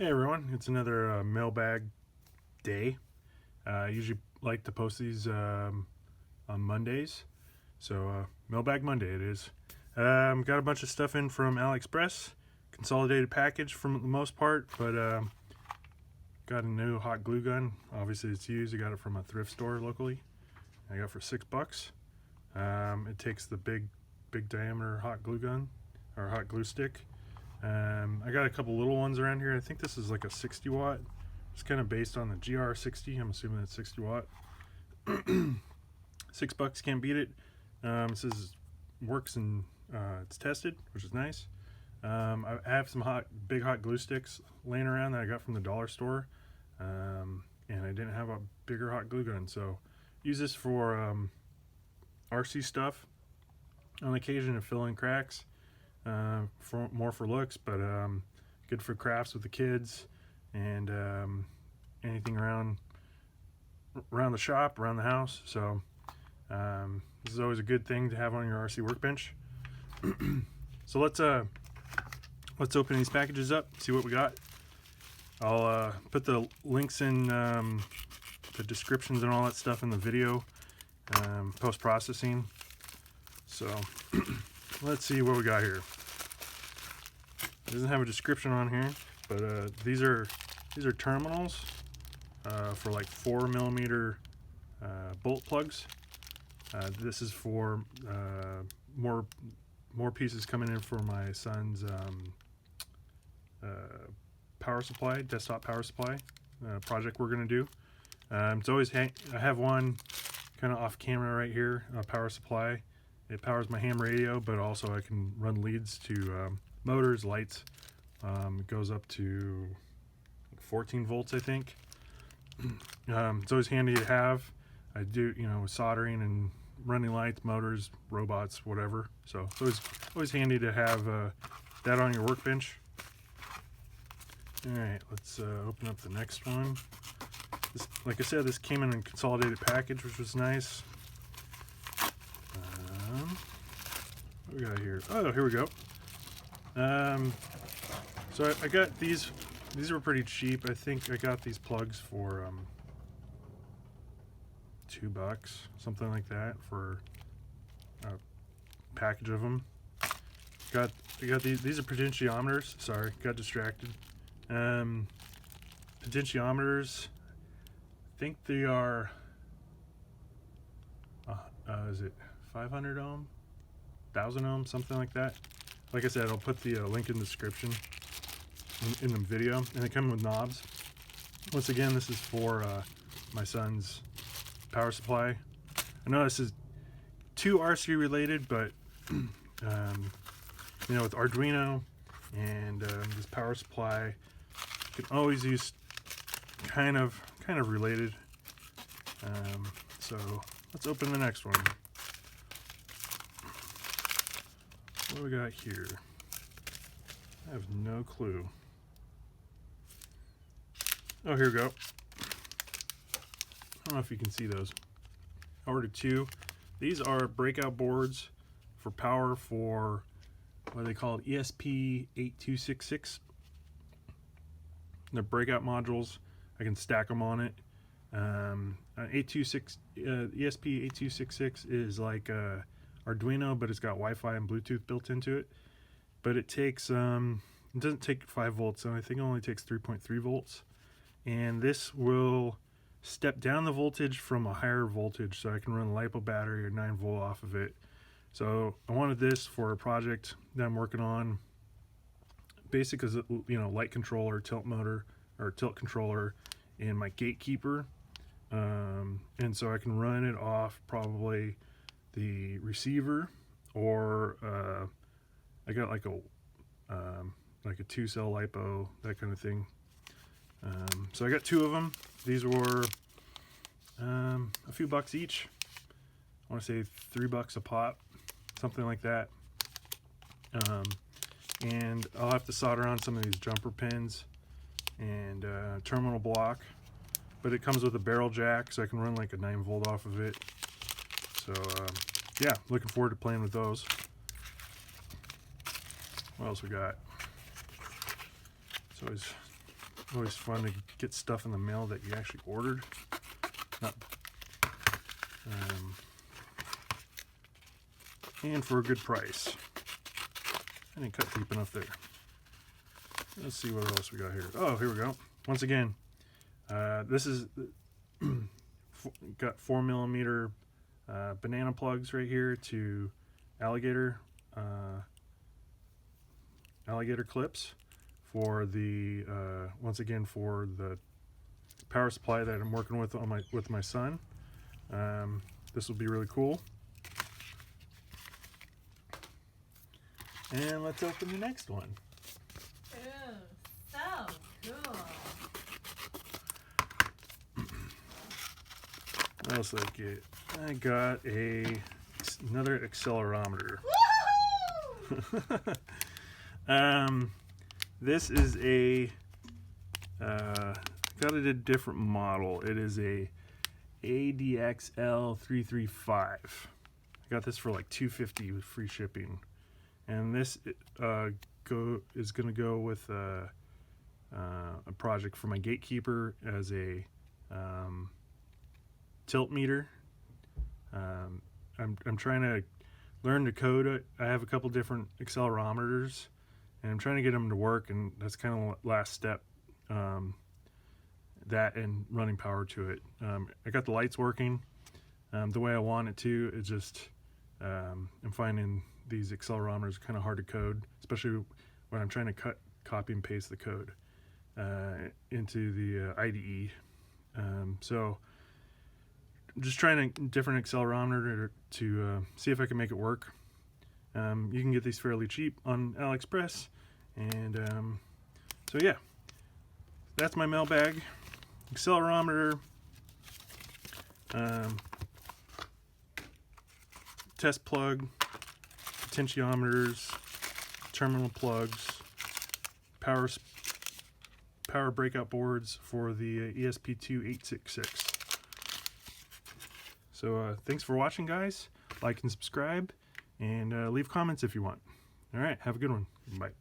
Hey everyone, it's another mailbag day. I usually like to post these on Mondays, so Mailbag Monday it is. Got a bunch of stuff in from AliExpress, consolidated package for the most part, but got a new hot glue gun. Obviously it's used. I got it from a thrift store locally. I got it for $6. It takes the big diameter hot glue gun or hot glue stick. I got a couple little ones around here. I think this is like a 60 watt. It's kind of based on the GR60. I'm assuming it's 60 watt. $6, can't beat it. It says works and it's tested, which is nice. I have some big hot glue sticks laying around that I got from the dollar store, and I didn't have a bigger hot glue gun, so use this for RC stuff on occasion to fill in cracks. More for looks, but good for crafts with the kids and anything around the shop, around the house. So this is always a good thing to have on your RC workbench. So let's open these packages up, see what we got. I'll put the links in the descriptions and all that stuff in the video post-processing. So let's see what we got here. It doesn't have a description on here, but these are terminals for like 4mm bolt plugs. This is for more pieces coming in for my son's power supply, desktop power supply project we're gonna do. It's always I have one kind of off camera right here, a power supply. It powers my ham radio, but also I can run leads to motors, lights. It goes up to 14 volts, I think. It's always handy to have. I do, soldering and running lights, motors, robots, whatever. So it's always handy to have that on your workbench. All right, let's open up the next one. This, like I said, this came in a consolidated package, which was nice. What we got here? Oh, here we go. So I got these. These were pretty cheap. I think I got these plugs for $2, something like that, for a package of them. I got these. These are potentiometers. Sorry, got distracted. Potentiometers. I think they are. Is it 500 ohm? 1000 ohm, something like that. Like I said, I'll put the link in the description in the video, and they come with knobs. Once again, this is for my son's power supply. I know this is too RC related, but with Arduino and this power supply, you can always use kind of related. So let's open the next one. What do we got here? I have no clue. Oh, here we go. I don't know if you can see those. I ordered 2. These are breakout boards for power for what are they called? ESP8266. They're breakout modules. I can stack them on it. ESP8266 is like Arduino, but it's got Wi-Fi and Bluetooth built into it. But it takes it doesn't take 5 volts, so I think it only takes 3.3 volts. And this will step down the voltage from a higher voltage, so I can run a LiPo battery or 9 volt off of it. So I wanted this for a project that I'm working on. Basic as light controller, tilt motor, or tilt controller, and my gatekeeper. And so I can run it off probably the receiver, or I got like a 2-cell LiPo, that kind of thing. So I got 2 of them. These were a few bucks each. I want to say $3 a pop, something like that. And I'll have to solder on some of these jumper pins and terminal block, but it comes with a barrel jack, so I can run like a 9 volt off of it. So yeah, looking forward to playing with those. What else we got? It's always Always fun to get stuff in the mail that you actually ordered. Not, and for a good price. I didn't cut deep enough there. Let's see what else we got here. Oh, here we go. Once again, this is got 4mm banana plugs right here to alligator clips for the once again for the power supply that I'm working with on my son. This will be really cool. And let's open the next one. Ooh, so cool. What else did I get? I got another accelerometer. This is got it a different model. It is a ADXL335. I got this for like $250 with free shipping. And this is going to go with a project for my gatekeeper as a tilt meter. I'm trying to learn to code. I have a couple different accelerometers, and I'm trying to get them to work, and that's kind of the last step. That and running power to it. I got the lights working the way I want it to. It's just I'm finding these accelerometers kind of hard to code, especially when I'm trying to copy and paste the code into the IDE. So I'm just trying a different accelerometer to see if I can make it work. You can get these fairly cheap on AliExpress, and so yeah, that's my mailbag. Accelerometer, test plug, potentiometers, terminal plugs, power breakout boards for the ESP8266. So thanks for watching, guys. Like and subscribe, and leave comments if you want. All right, have a good one. Bye.